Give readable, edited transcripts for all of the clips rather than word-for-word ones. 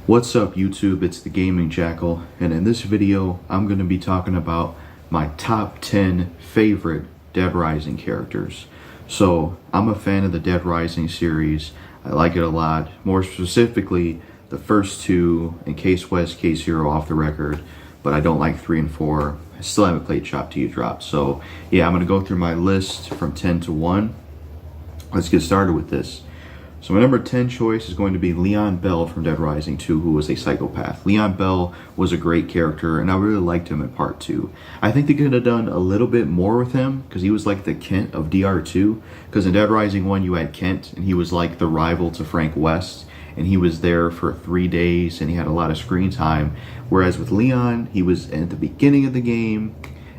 What's up YouTube, it's the Gaming Jackal, and in this video I'm going to be talking about my top 10 favorite Dead Rising characters. So I'm a fan of the Dead Rising series. I like it a lot, more specifically the first two, and Case West, Case Zero off the record, but I don't like 3 and 4. I still haven't played Chop Till You Drop. So yeah, I'm going to go through my list from 10 to 1. Let's get started with this. So my number 10 choice is going to be Leon Bell from Dead Rising 2, who was a psychopath. Leon Bell was a great character, and I really liked him in part 2. I think they could have done a little bit more with him, because he was like the Kent of DR2. Because in Dead Rising 1, you had Kent, and he was like the rival to Frank West, and he was there for 3 days, and he had a lot of screen time. Whereas with Leon, he was at the beginning of the game,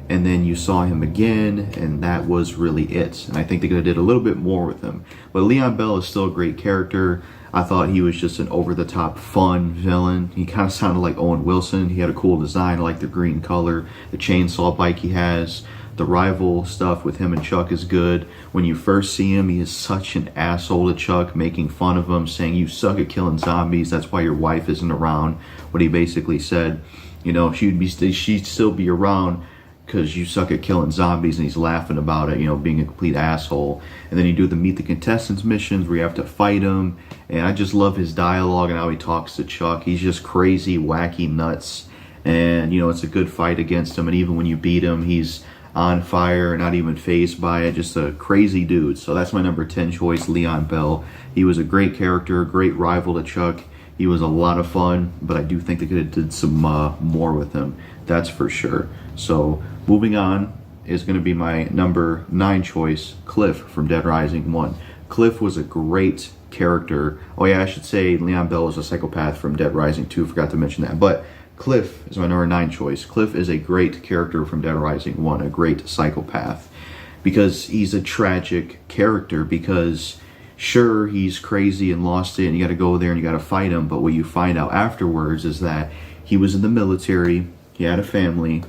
and then you saw him again, and that was really it. And I think they could have did a little bit more with him. But Leon Bell is still a great character. I thought he was just an over-the-top fun villain. He kind of sounded like Owen Wilson. He had a cool design. I like the green color, the chainsaw bike he has. The rival stuff with him and Chuck is good. When you first see him, he is such an asshole to Chuck, making fun of him, saying, "You suck at killing zombies. That's why your wife isn't around." What he basically said, you know, she'd still be around because you suck at killing zombies, and he's laughing about it, you know, being a complete asshole. And then you do the Meet the Contestants missions where you have to fight him, and I just love his dialogue and how he talks to Chuck. He's just crazy, wacky, nuts, and, you know, it's a good fight against him, and even when you beat him, he's on fire, not even fazed by it, just a crazy dude. So that's my number 10 choice, Leon Bell. He was a great character, great rival to Chuck. He was a lot of fun, but I do think they could have did some more with him. That's for sure. So moving on is going to be my number 9 choice, Cliff from Dead Rising 1. Cliff was a great character. Oh yeah, I should say Leon Bell was a psychopath from Dead Rising 2. Forgot to mention that. But Cliff is my number 9 choice. Cliff is a great character from Dead Rising 1, a great psychopath. Because he's a tragic character, because sure, he's crazy and lost it, and you got to go there and you got to fight him, but what you find out afterwards is that he was in the military, he had a family,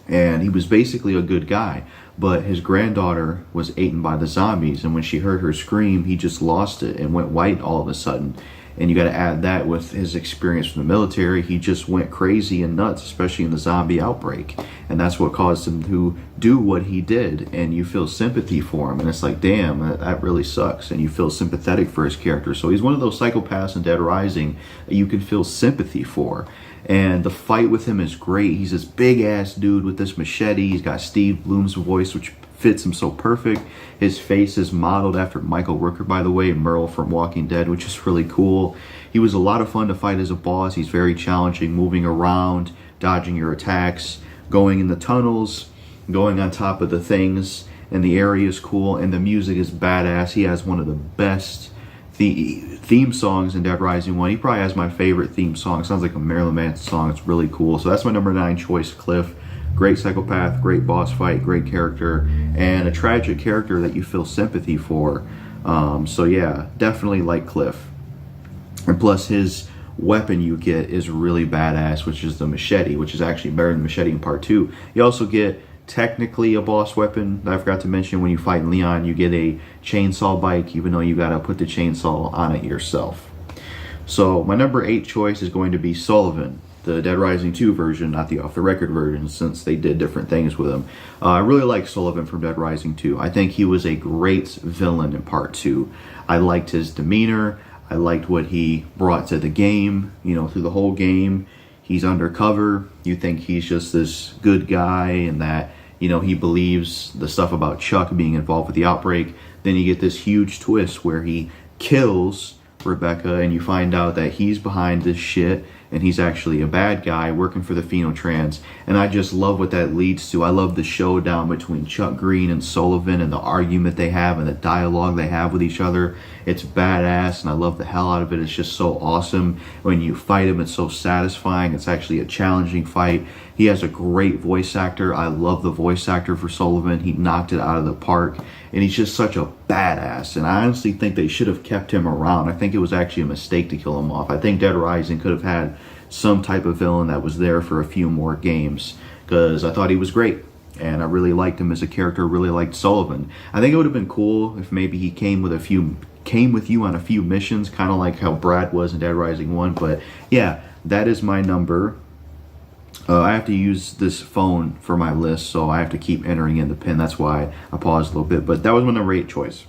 and he was basically a good guy, but his granddaughter was eaten by the zombies, and when she heard her scream, he just lost it and went white all of a sudden. And you got to add that with his experience from the military. He just went crazy and nuts, especially in the zombie outbreak. And that's what caused him to do what he did. And you feel sympathy for him. And it's like, damn, that really sucks. And you feel sympathetic for his character. So he's one of those psychopaths in Dead Rising that you can feel sympathy for. And the fight with him is great. He's this big-ass dude with this machete. He's got Steve Bloom's voice, which fits him so perfect. His face is modeled after Michael Rooker, by the way, Merle from Walking Dead, which is really cool. He was a lot of fun to fight as a boss. He's very challenging, moving around, dodging your attacks, going in the tunnels, going on top of the things, and the area is cool, and the music is badass. He has one of the best theme songs in Dead Rising 1. He probably has my favorite theme song. It sounds like a Marilyn Manson song. It's really cool. So that's my number 9 choice, Cliff. Great psychopath, great boss fight, great character, and a tragic character that you feel sympathy for. So yeah, definitely like Cliff. And plus his weapon you get is really badass, which is the machete, which is actually better than the machete in part 2. You also get technically a boss weapon that I forgot to mention. When you fight Leon, you get a chainsaw bike, even though you gotta put the chainsaw on it yourself. So my number 8 choice is going to be Sullivan, the Dead Rising 2 version, not the off-the-record version, since they did different things with him. I really like Sullivan from Dead Rising 2. I think he was a great villain in part 2. I liked his demeanor. I liked what he brought to the game, you know, through the whole game. He's undercover. You think he's just this good guy and that, you know, he believes the stuff about Chuck being involved with the outbreak. Then you get this huge twist where he kills Rebecca, and you find out that he's behind this shit, and he's actually a bad guy working for the Phenotrans. And I just love what that leads to. I love the showdown between Chuck Green and Sullivan, and the argument they have and the dialogue they have with each other. It's badass, and I love the hell out of it. It's just so awesome. When you fight him, it's so satisfying. It's actually a challenging fight. He has a great voice actor. I love the voice actor for Sullivan. He knocked it out of the park, and he's just such a badass. And I honestly think they should have kept him around. I think it was actually a mistake to kill him off. I think Dead Rising could have had some type of villain that was there for a few more games, because I thought he was great. and I really liked him as a character, really liked Sullivan. I think it would have been cool if maybe he came with a few came with you on a few missions, kind of like how Brad was in Dead Rising 1. But yeah, that is my number. I have to use this phone for my list, so I have to keep entering in the pin. That's why I paused a little bit. But that was my number 8 choice.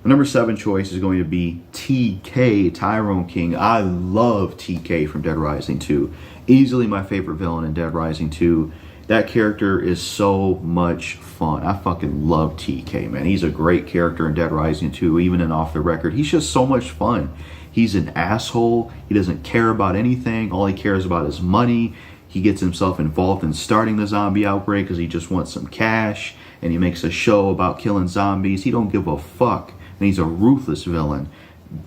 My number 7 choice is going to be TK, Tyrone King. I love TK from Dead Rising 2. Easily my favorite villain in Dead Rising 2. That character is so much fun. I fucking love TK, man. He's a great character in Dead Rising 2, even in Off the Record. He's just so much fun. He's an asshole. He doesn't care about anything. All he cares about is money. He gets himself involved in starting the zombie outbreak because he just wants some cash. And he makes a show about killing zombies. He don't give a fuck. And he's a ruthless villain.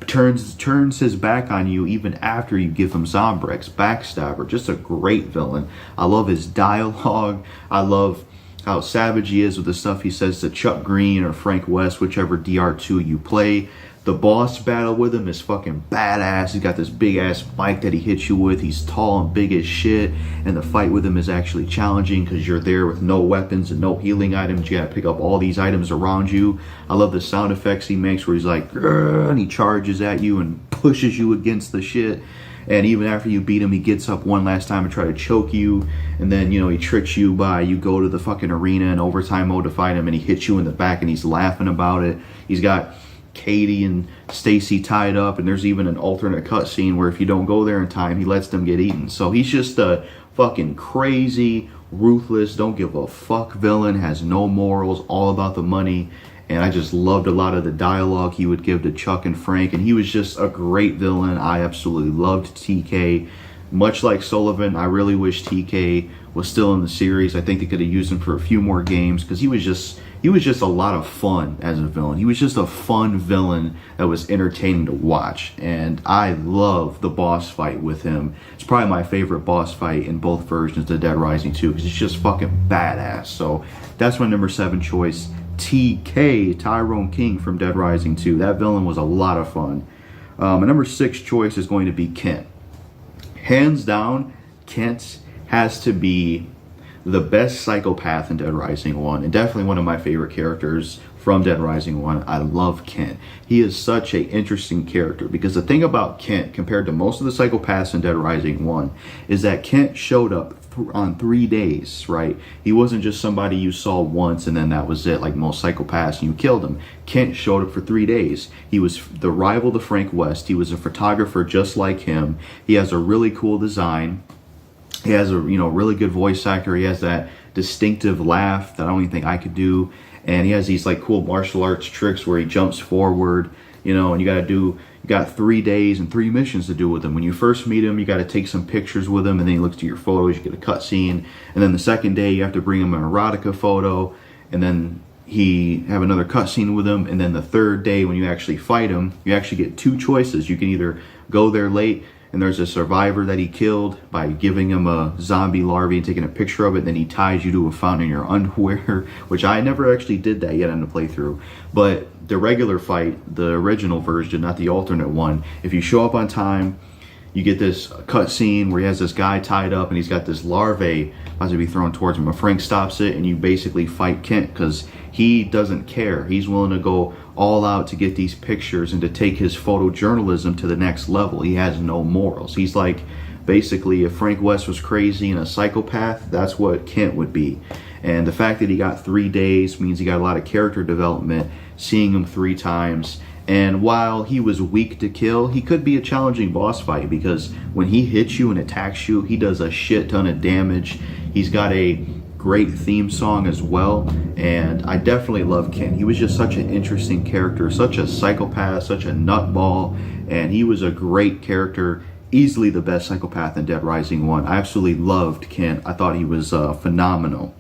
Turns his back on you even after you give him Zombrex. Backstabber. Just a great villain. I love his dialogue. I love how savage he is with the stuff he says to Chuck Green or Frank West, whichever DR2 you play. The boss battle with him is fucking badass. He's got this big ass mic that he hits you with. He's tall and big as shit. And the fight with him is actually challenging because you're there with no weapons and no healing items. You gotta pick up all these items around you. I love the sound effects he makes where he's like, and he charges at you and pushes you against the shit. And even after you beat him, he gets up one last time and try to choke you. And then, he tricks you by, you go to the fucking arena in overtime mode to fight him, and he hits you in the back and he's laughing about it. He's got Katie and Stacy tied up, and there's even an alternate cutscene where if you don't go there in time, he lets them get eaten. So he's just a fucking crazy, ruthless, don't give a fuck villain, has no morals, all about the money. And I just loved a lot of the dialogue he would give to Chuck and Frank, and he was just a great villain. I absolutely loved TK. Much like Sullivan, I really wish TK was still in the series. I think they could have used him for a few more games because he was just a lot of fun as a villain. He was just a fun villain that was entertaining to watch. And I love the boss fight with him. It's probably my favorite boss fight in both versions of Dead Rising 2 because it's just fucking badass. So that's my number 7 choice. TK, Tyrone King from Dead Rising 2. That villain was a lot of fun. My number 6 choice is going to be Kent. Hands down, Kent has to be the best psychopath in Dead Rising 1, and definitely one of my favorite characters from Dead Rising 1. I love Kent. He is such an interesting character because the thing about Kent, compared to most of the psychopaths in Dead Rising 1, is that Kent showed up on 3 days, right? He wasn't just somebody you saw once and then that was it, like most psychopaths, and you killed him. Kent showed up for 3 days. He was the rival to Frank West. He was a photographer just like him. He has a really cool design. He has a really good voice actor. He has that distinctive laugh that I don't even think I could do. And he has these like cool martial arts tricks where he jumps forward, and you got 3 days and 3 missions to do with him. When you first meet him, you got to take some pictures with him, and then he looks at your photos, you get a cutscene. And then the second day, you have to bring him an erotica photo, and then he have another cutscene with him. And then the third day, when you actually fight him, you actually get 2 choices. You can either go there late, and there's a survivor that he killed by giving him a zombie larvae and taking a picture of it, and then he ties you to a fountain in your underwear, which I never actually did that yet in the playthrough. But the regular fight, the original version, not the alternate one, if you show up on time, you get this cutscene where he has this guy tied up and he's got this larvae about to be thrown towards him. But Frank stops it, and you basically fight Kent because he doesn't care. He's willing to go all out to get these pictures and to take his photojournalism to the next level. He has no morals. He's like, basically, if Frank West was crazy and a psychopath, that's what Kent would be. And the fact that he got 3 days means he got a lot of character development, seeing him 3 times. And while he was weak to kill, he could be a challenging boss fight because when he hits you and attacks you, he does a shit ton of damage. He's got a great theme song as well, and I definitely love Kent. He was just such an interesting character, such a psychopath, such a nutball, and he was a great character, easily the best psychopath in Dead Rising 1. I absolutely loved Kent. I thought he was phenomenal.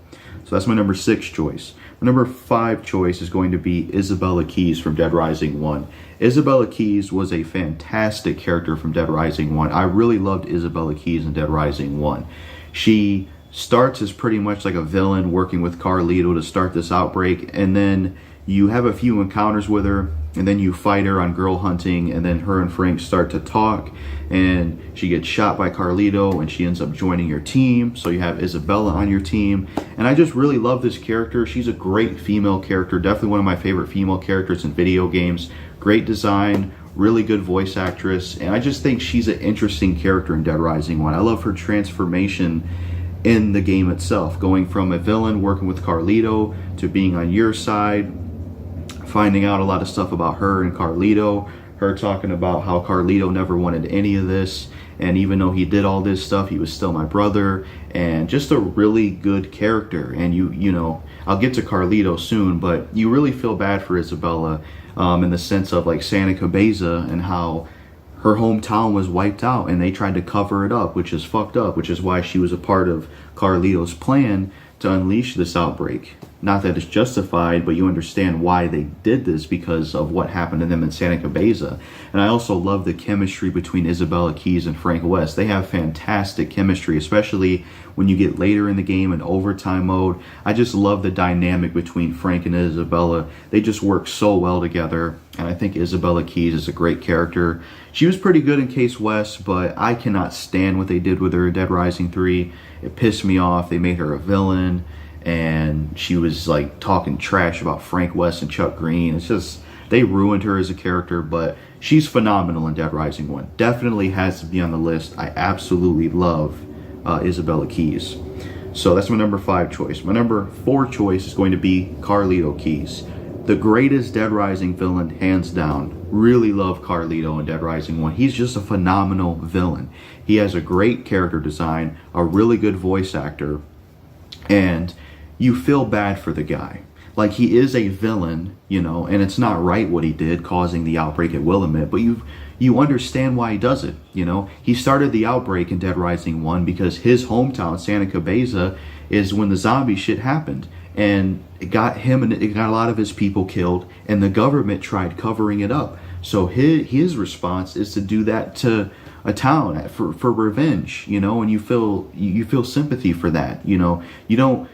So that's my number 6 choice. My number 5 choice is going to be Isabella Keyes from Dead Rising 1. Isabella Keyes was a fantastic character from Dead Rising 1. I really loved Isabella Keyes in Dead Rising 1. She starts as pretty much like a villain working with Carlito to start this outbreak, and then you have a few encounters with her, and then you fight her on girl hunting, and then her and Frank start to talk, and she gets shot by Carlito, and she ends up joining your team. So you have Isabella on your team, and I just really love this character. She's a great female character, definitely one of my favorite female characters in video games. Great design, really good voice actress, and I just think she's an interesting character in Dead Rising 1. I love her transformation in the game itself, going from a villain working with Carlito to being on your side, finding out a lot of stuff about her and Carlito, her talking about how Carlito never wanted any of this, and even though he did all this stuff, he was still my brother, and just a really good character. And you know, I'll get to Carlito soon, but you really feel bad for Isabella in the sense of like Santa Cabeza and how her hometown was wiped out and they tried to cover it up, which is fucked up, which is why she was a part of Carlito's plan to unleash this outbreak. Not that it's justified, but you understand why they did this because of what happened to them in Santa Cabeza. And I also love the chemistry between Isabella Keyes and Frank West. They have fantastic chemistry, especially when you get later in the game in overtime mode. I just love the dynamic between Frank and Isabella. They just work so well together, and I think Isabella Keyes is a great character. She was pretty good in Case West, but I cannot stand what they did with her in Dead Rising 3. It pissed me off. They made her a villain, and she was like talking trash about Frank West and Chuck Green. It's just, they ruined her as a character, but she's phenomenal in Dead Rising 1. Definitely has to be on the list. I absolutely love Isabella Keyes. So that's my number 5 choice. My number 4 choice is going to be Carlito Keyes. The greatest Dead Rising villain, hands down. Really love Carlito in Dead Rising 1. He's just a phenomenal villain. He has a great character design, a really good voice actor, and you feel bad for the guy. Like, he is a villain, you know, and it's not right what he did, causing the outbreak at Willamette, but you understand why he does it, you know. He started the outbreak in Dead Rising 1 because his hometown, Santa Cabeza, is when the zombie shit happened. And it got him and it got a lot of his people killed, and the government tried covering it up. So his response is to do that to a town for revenge, you know, and you feel sympathy for that, you know. You don't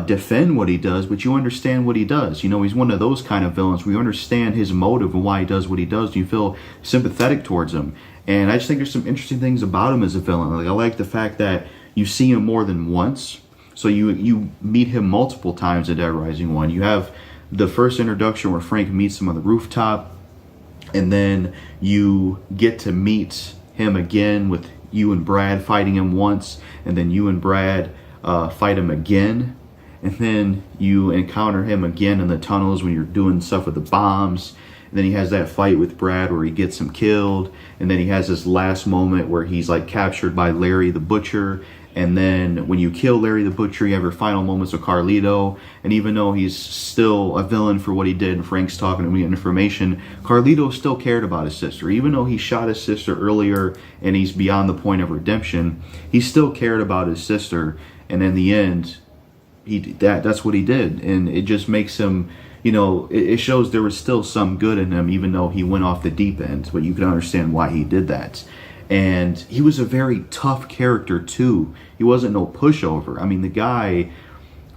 defend what he does, but you understand what he does. You know, he's one of those kind of villains where you understand his motive and why he does what he does. You feel sympathetic towards him. And I just think there's some interesting things about him as a villain. Like, I like the fact that you see him more than once. So you meet him multiple times in Dead Rising 1. You have the first introduction where Frank meets him on the rooftop, and then you get to meet him again with you and Brad fighting him once, and then you and Brad fight him again, and then you encounter him again in the tunnels when you're doing stuff with the bombs. And then he has that fight with Brad where he gets him killed, and then he has this last moment where he's like captured by Larry the Butcher. And then when you kill Larry the Butcher, you have your final moments with Carlito. And even though he's still a villain for what he did, and Frank's talking to me information, Carlito still cared about his sister. Even though he shot his sister earlier and he's beyond the point of redemption, he still cared about his sister. And in the end, that's what he did. And it just makes him, you know, it shows there was still some good in him, even though he went off the deep end. But you can understand why he did that. And he was a very tough character too. He wasn't no pushover. I mean, the guy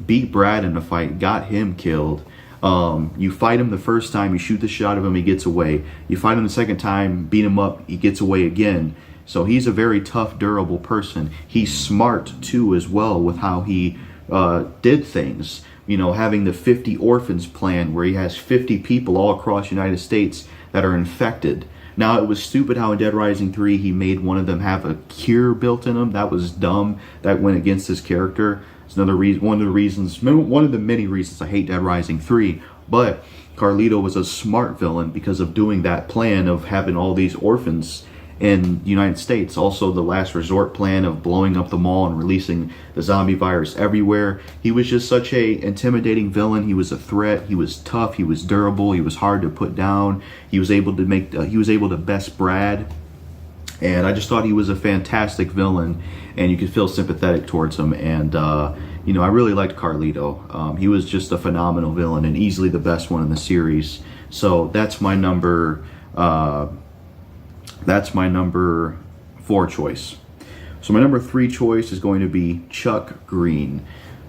beat Brad in a fight, got him killed. You fight him the first time, you shoot the shit out of him, he gets away. You fight him the second time, beat him up, he gets away again. So he's a very tough, durable person. He's smart too as well with how he did things. You know, having the 50 orphans plan where he has 50 people all across the United States that are infected. Now, it was stupid how in Dead Rising 3 he made one of them have a cure built in him. That was dumb. That went against his character. It's another reason, one of the many reasons I hate Dead Rising 3. But Carlito was a smart villain because of doing that plan of having all these orphans in the United States. Also, the last resort plan of blowing up the mall and releasing the zombie virus everywhere. He was just such a intimidating villain. He was a threat. He was tough. He was durable. He was hard to put down. He was able to best Brad. And I just thought he was a fantastic villain, and you could feel sympathetic towards him. And you know, I really liked Carlito. He was just a phenomenal villain and easily the best one in the series. So that's my number 4 choice. So my number 3 choice is going to be Chuck Green.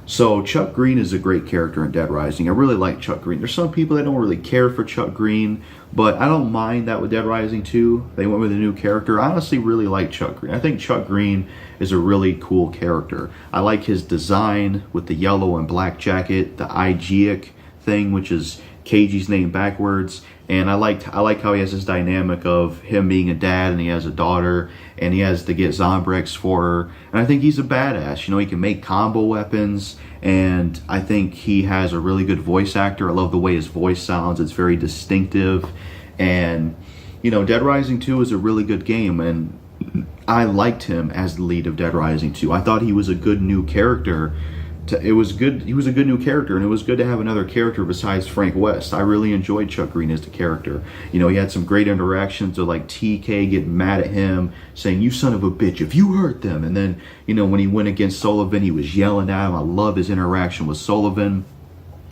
So Chuck Green is a great character in Dead Rising. I really like Chuck Green. There's some people that don't really care for Chuck Green, but I don't mind that with Dead Rising 2. They went with a new character. I honestly really like Chuck Green. I think Chuck Green is a really cool character. I like his design with the yellow and black jacket, the IGIC thing, which is Keiji's name backwards. And I like how he has this dynamic of him being a dad and he has a daughter and he has to get Zombrex for her. And I think he's a badass. You know, he can make combo weapons, and I think he has a really good voice actor. I love the way his voice sounds. It's very distinctive. And, you know, Dead Rising 2 is a really good game, and I liked him as the lead of Dead Rising 2. I thought he was a good new character. He was a good new character, and it was good to have another character besides Frank West. I really enjoyed Chuck Green as the character. You know, he had some great interactions with like TK getting mad at him, saying, "You son of a bitch, if you hurt them." And then, you know, when he went against Sullivan, he was yelling at him. I love his interaction with Sullivan.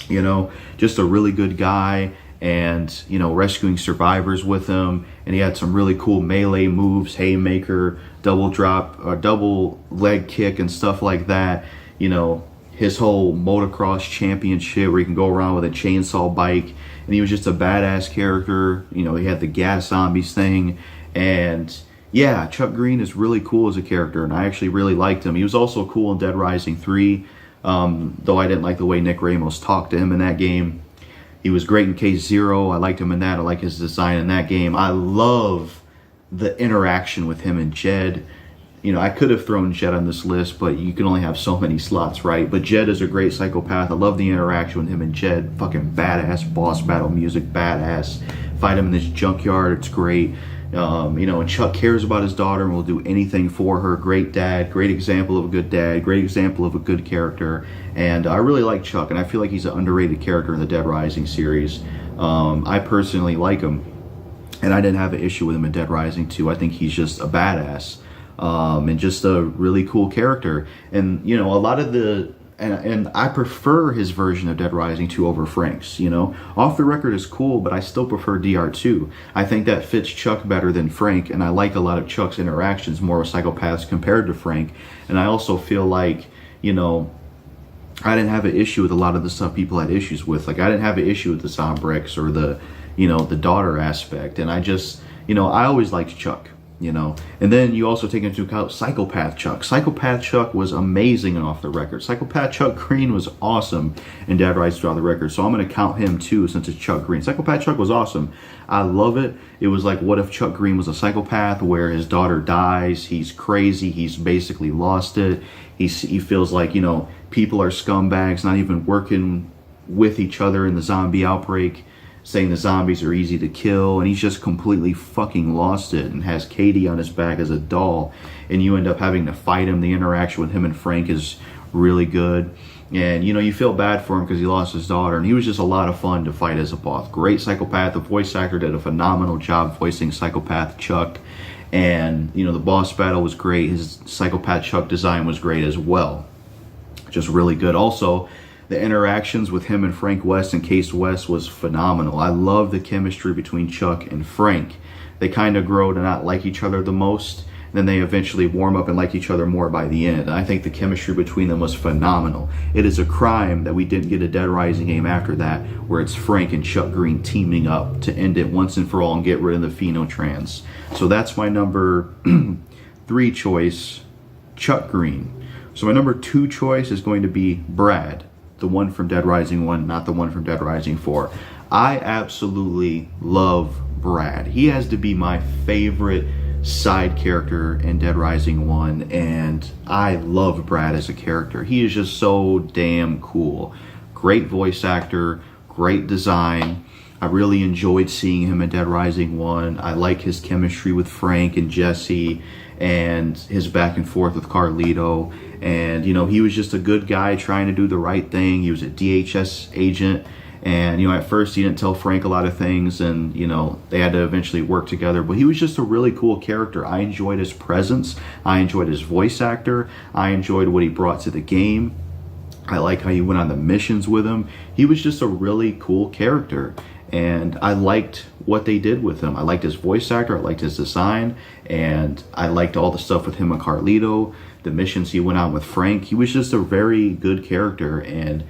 You know, just a really good guy, and, you know, rescuing survivors with him. And he had some really cool melee moves, haymaker, double drop, double leg kick and stuff like that. You know, his whole motocross championship where he can go around with a chainsaw bike, and he was just a badass character. You know, he had the gas zombies thing, and yeah, Chuck Green is really cool as a character, and I actually really liked him. He was also cool in Dead Rising 3, though I didn't like the way Nick Ramos talked to him in that game. He was great in Case Zero. I liked him in that. I like his design in that game. I love the interaction with him and Jed. You know, I could have thrown Jed on this list, but you can only have so many slots, right? But Jed is a great psychopath. I love the interaction with him and Jed. Fucking badass. Boss battle music, badass. Fight him in this junkyard, it's great. You know, and Chuck cares about his daughter and will do anything for her. Great dad, great example of a good dad, great example of a good character. And I really like Chuck, and I feel like he's an underrated character in the Dead Rising series. I personally like him, and I didn't have an issue with him in Dead Rising 2. I think he's just a badass. And just a really cool character. And, you know, a lot of the, and I prefer his version of Dead Rising 2 over Frank's. You know, Off the Record is cool, but I still prefer DR2. I think that fits Chuck better than Frank, and I like a lot of Chuck's interactions more with psychopaths compared to Frank. And I also feel like, you know, I didn't have an issue with a lot of the stuff people had issues with. Like, I didn't have an issue with the Zombrex or the, you know, the daughter aspect. And I just, you know, I always liked Chuck. You know, and then you also take into account Psychopath Chuck. Psychopath Chuck was amazing and Off the Record. Psychopath Chuck Green was awesome in Dead Rising Off the Record, so I'm going to count him too since it's Chuck Green. Psychopath Chuck was awesome. I love it. It was like, what if Chuck Green was a psychopath where his daughter dies, he's crazy, he's basically lost it. He feels like, you know, people are scumbags, not even working with each other in the zombie outbreak, saying the zombies are easy to kill, and he's just completely fucking lost it and has Katie on his back as a doll, and you end up having to fight him. The interaction with him and Frank is really good, and, you know, you feel bad for him because he lost his daughter, and he was just a lot of fun to fight as a boss. Great psychopath. The voice actor did a phenomenal job voicing Psychopath Chuck, and, you know, the boss battle was great. His Psychopath Chuck design was great as well. Just really good. Also, the interactions with him and Frank West and Case West was phenomenal. I love the chemistry between Chuck and Frank. They kind of grow to not like each other the most, and then they eventually warm up and like each other more by the end. And I think the chemistry between them was phenomenal. It is a crime that we didn't get a Dead Rising game after that where it's Frank and Chuck Green teaming up to end it once and for all and get rid of the Phenotrans. So that's my number 3 choice, Chuck Green. So my number 2 choice is going to be Brad. The one from Dead Rising 1, not the one from Dead Rising 4. I absolutely love Brad. He has to be my favorite side character in Dead Rising 1, and I love Brad as a character. He is just so damn cool. Great voice actor, great design. I really enjoyed seeing him in Dead Rising 1. I like his chemistry with Frank and Jesse and his back and forth with Carlito. And, you know, he was just a good guy trying to do the right thing. He was a DHS agent. And, you know, at first he didn't tell Frank a lot of things, and, you know, they had to eventually work together. But he was just a really cool character. I enjoyed his presence. I enjoyed his voice actor. I enjoyed what he brought to the game. I like how he went on the missions with him. He was just a really cool character. and I liked what they did with him. I liked his voice actor, I liked his design, and I liked all the stuff with him and Carlito, the missions he went on with Frank. He was just a very good character, and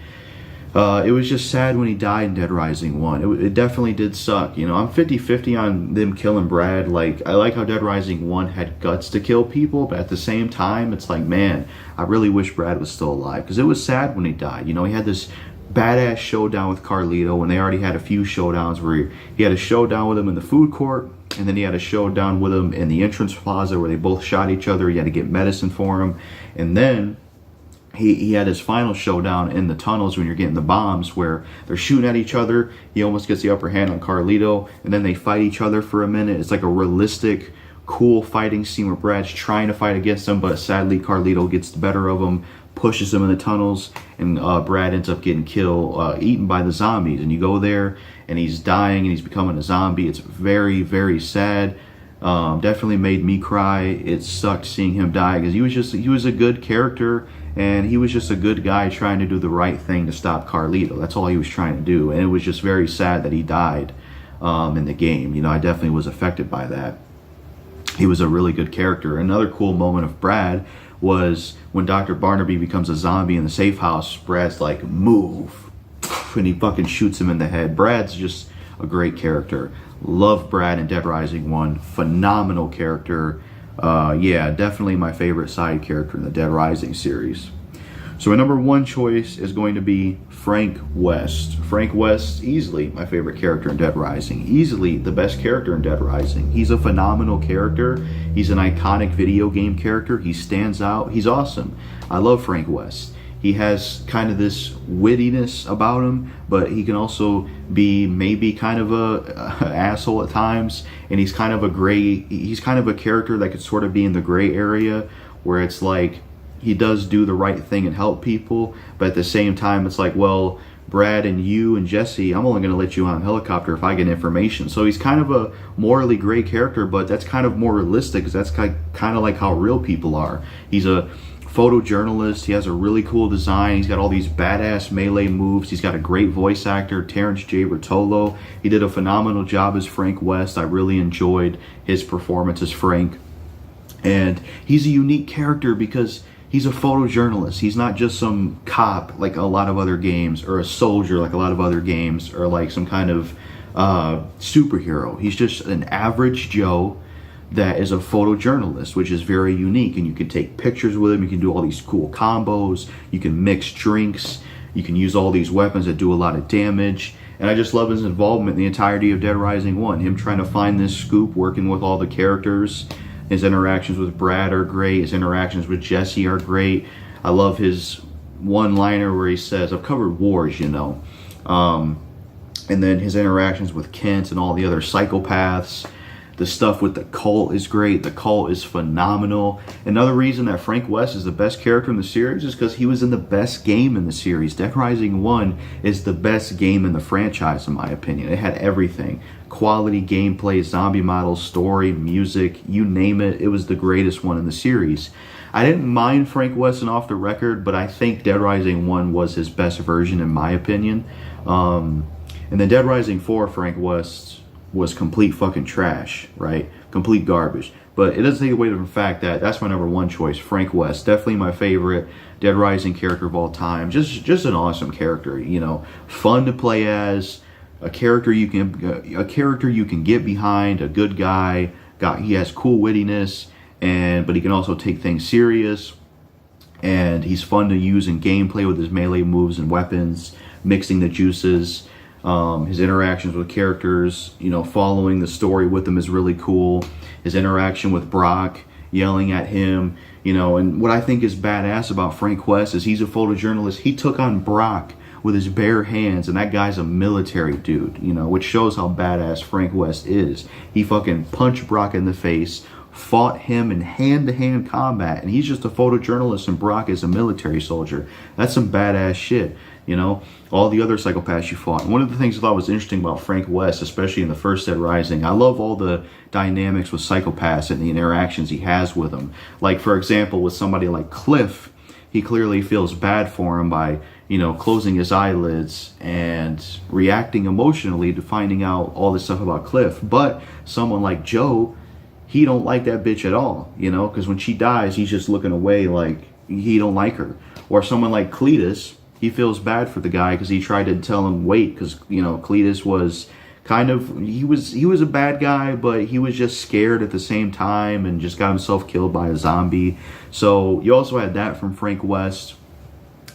it was just sad when he died in Dead Rising 1. It definitely did suck. You know, I'm 50-50 on them killing Brad. Like, I like how Dead Rising 1 had guts to kill people, but at the same time, it's like, man, I really wish Brad was still alive, because it was sad when he died. You know, he had this badass showdown with Carlito, and they already had a few showdowns where he had a showdown with him in the food court, and then he had a showdown with him in the entrance plaza where they both shot each other. He had to get medicine for him, and then he had his final showdown in the tunnels when you're getting the bombs where they're shooting at each other. He almost gets the upper hand on Carlito, and then they fight each other for a minute. It's like a realistic, cool fighting scene where Brad's trying to fight against him, but sadly Carlito gets the better of him, pushes him in the tunnels, and Brad ends up getting killed, eaten by the zombies. And you go there, and he's dying, and he's becoming a zombie. It's very, very sad. Definitely made me cry. It sucked seeing him die, because he was a good character, and he was just a good guy trying to do the right thing to stop Carlito. That's all he was trying to do, and it was just very sad that he died in the game. You know, I definitely was affected by that. He was a really good character. Another cool moment of Brad was when Dr. Barnaby becomes a zombie in the safe house. Brad's like, move, and he fucking shoots him in the head. Brad's just a great character. Love Brad in Dead Rising 1. Phenomenal character. Yeah, definitely my favorite side character in the Dead Rising series. So my number one choice is going to be Frank West. Frank West, easily my favorite character in Dead Rising. Easily the best character in Dead Rising. He's a phenomenal character. He's an iconic video game character. He stands out. He's awesome. I love Frank West. He has kind of this wittiness about him, but he can also be maybe kind of a asshole at times. And he's kind of a character that could sort of be in the gray area where it's like he does do the right thing and help people, but at the same time it's like, well, Brad and you and Jesse, I'm only going to let you on a helicopter if I get information. So he's kind of a morally gray character, but that's kind of more realistic, because that's kind of like how real people are. He's a photojournalist. He has a really cool design. He's got all these badass melee moves. He's got a great voice actor, Terrence J. Bertolo. He did a phenomenal job as Frank West. I really enjoyed his performance as Frank. And he's a unique character because he's a photojournalist. He's not just some cop like a lot of other games, or a soldier like a lot of other games, or like some kind of superhero. He's just an average Joe that is a photojournalist, which is very unique. And you can take pictures with him. You can do all these cool combos. You can mix drinks. You can use all these weapons that do a lot of damage. And I just love his involvement in the entirety of Dead Rising 1. Him trying to find this scoop, working with all the characters. His interactions with Brad are great. His interactions with Jesse are great. I love his one-liner where he says, I've covered wars, you know. And then his interactions with Kent and all the other psychopaths. The stuff with the cult is great. The cult is phenomenal. Another reason that Frank West is the best character in the series is because he was in the best game in the series. Dead Rising 1 is the best game in the franchise, in my opinion. It had everything. Quality gameplay, zombie models, story, music, you name it. It was the greatest one in the series. I didn't mind Frank West and Off the Record, but I think Dead Rising 1 was his best version, in my opinion. And then Dead Rising 4, Frank West was complete fucking trash, right? Complete garbage. But it doesn't take away from the fact that that's my number one choice, Frank West. Definitely my favorite Dead Rising character of all time. Just an awesome character, you know. Fun to play as, a character you can get behind, a good guy. He has cool wittiness, but he can also take things serious. And he's fun to use in gameplay with his melee moves and weapons, mixing the juices. His interactions with characters, you know, following the story with them is really cool. His interaction with Brock, yelling at him, you know, and what I think is badass about Frank West is he's a photojournalist. He took on Brock with his bare hands, and that guy's a military dude, you know, which shows how badass Frank West is. He fucking punched Brock in the face, fought him in hand-to-hand combat, and he's just a photojournalist and Brock is a military soldier. That's some badass shit. You know, all the other psychopaths you fought. And one of the things I thought was interesting about Frank West, especially in the first Dead Rising, I love all the dynamics with psychopaths and the interactions he has with them. Like, for example, with somebody like Cliff, he clearly feels bad for him by, you know, closing his eyelids and reacting emotionally to finding out all this stuff about Cliff. But someone like Joe, he don't like that bitch at all, you know, because when she dies, he's just looking away like he don't like her. Or someone like Cletus, he feels bad for the guy because he tried to tell him wait, because, you know, Cletus was kind of, he was a bad guy, but he was just scared at the same time and just got himself killed by a zombie. So you also had that from Frank West,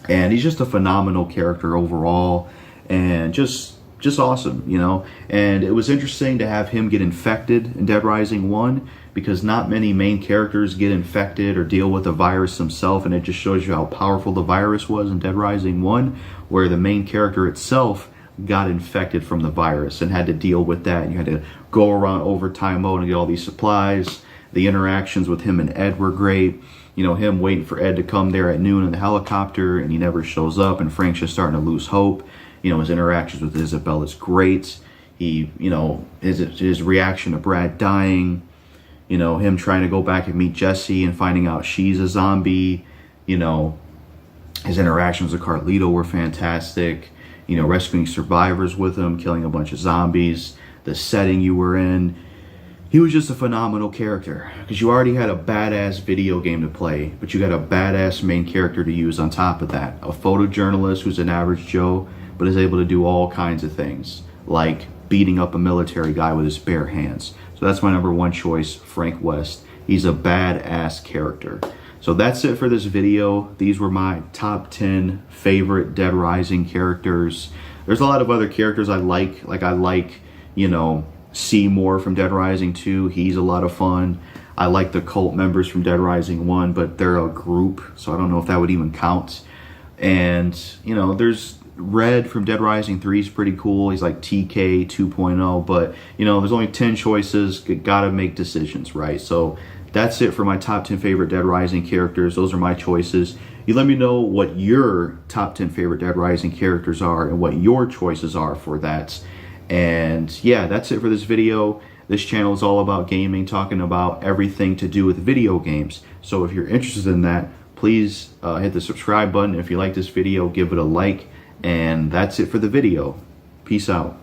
and he's just a phenomenal character overall, and just awesome, you know. And it was interesting to have him get infected in Dead Rising 1, because not many main characters get infected or deal with the virus themselves, and it just shows you how powerful the virus was in Dead Rising 1, where the main character itself got infected from the virus and had to deal with that. And you had to go around overtime mode and get all these supplies. The interactions with him and Ed were great. You know, him waiting for Ed to come there at noon in the helicopter, and he never shows up, and Frank's just starting to lose hope. You know, his interactions with Isabel is great. He, you know, his reaction to Brad dying, you know, him trying to go back and meet Jesse and finding out she's a zombie. You know, his interactions with Carlito were fantastic. You know, rescuing survivors with him, killing a bunch of zombies, the setting you were in. He was just a phenomenal character, because you already had a badass video game to play, but you got a badass main character to use on top of that. A photojournalist who's an average Joe, but is able to do all kinds of things, like beating up a military guy with his bare hands. So that's my number one choice, Frank West. He's a badass character. So that's it for this video. These were my top 10 favorite Dead Rising characters. There's a lot of other characters I like I like, you know, Seymour from Dead Rising 2. He's a lot of fun. I like the cult members from Dead Rising 1, but they're a group, so I don't know if that would even count. And, you know, there's Red from Dead Rising 3 is pretty cool. He's like TK 2.0, but, you know, there's only 10 choices. Gotta make decisions, right? So that's it for my top 10 favorite Dead Rising characters. Those are my choices. You let me know what your top 10 favorite Dead Rising characters are and what your choices are for that. And yeah, that's it for this video. This channel is all about gaming, talking about everything to do with video games. So if you're interested in that, please hit the subscribe button. If you like this video, give it a like. And that's it for the video. Peace out.